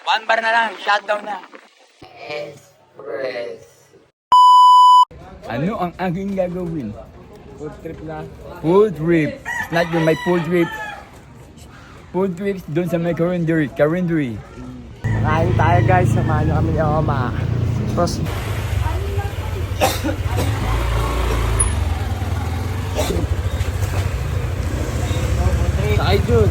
One bar na lang, shutdown na. Ano ang aking gagawin? Food trip na. Food trip. It's not yung may food trip. Food trips doon sa may Carindery. Kain tayo guys, samahan nyo kami ni Oma. Tapos, sakay Jun.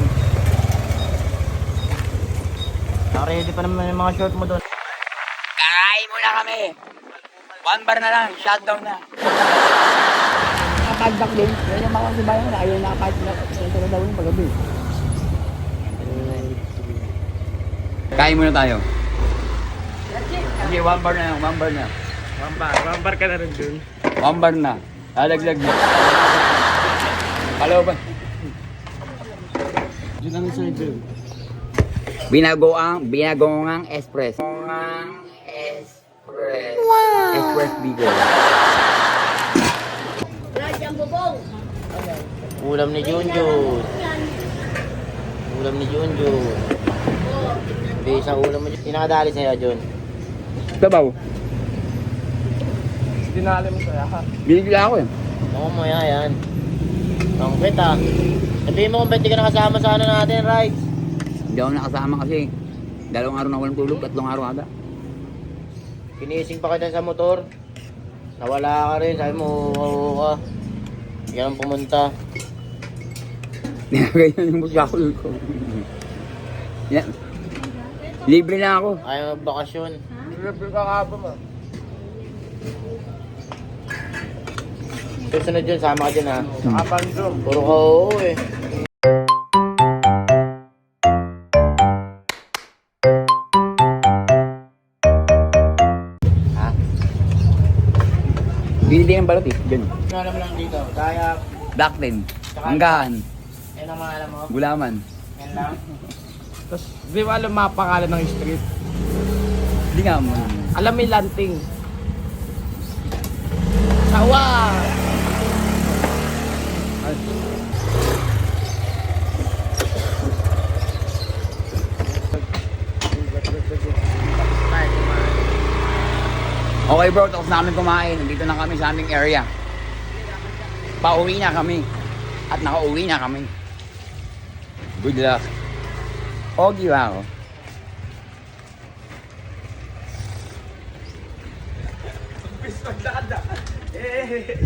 Ready pa naman yung mga short mo doon. Kakain muna kami. One bar na lang, shutdown na. Nakapagdak din. Yan yung mga kasabayan mo na ayaw nakapagdak. Ito na daw yung pagabi. Kain muna tayo. Sige, one bar na lang, one bar na. One bar ka na rin Jun. One bar na. Lalaglag na. Hello ba? Jun ano sa'yo Jun? Binagongang express. Wow! Express Bigol. Ulam ni Junjun. Ulam ni Junjun. Hindi isang ulam mo Jun. Pinakadali sa'yo Jun. Sabaw. Dinali mo sa'yo ha? Binigla ako eh. Ako mo yan. Bangkit ah. Sabihin mo kung ba't di ka nakasama sa ano natin, right? Hindi ako nakasama kasi 2 araw na walang tulog, 3 araw aga. Kinising pa kita sa motor. Nawala ka rin. Sabi mo, oo ka. Hindi ka nang pumunta. Ganyan yung busyakol ko. Yan. Libre na ako. Ayaw magbakasyon. Libre ka ka mo. Susunod dyan, sama ka dyan ha. Nakapandrom. Puro ka oo eh. Ha? Binili ng balot eh. Diyan. Ano alam lang dito? Kaya, Blackten. Anggahan. yan ang mga alam mo. Gulaman. Yan lang. Tapos, di ba alam mga pangalan ng street? Hindi nga mo. Alam mo yung lanting. Sawa! Okay bro, tapos na kami kumain. Nandito na kami sa aming area. Pauwi na kami. At nakauwi na kami. Good luck. Pogi ba ako? Pagdada. Eh.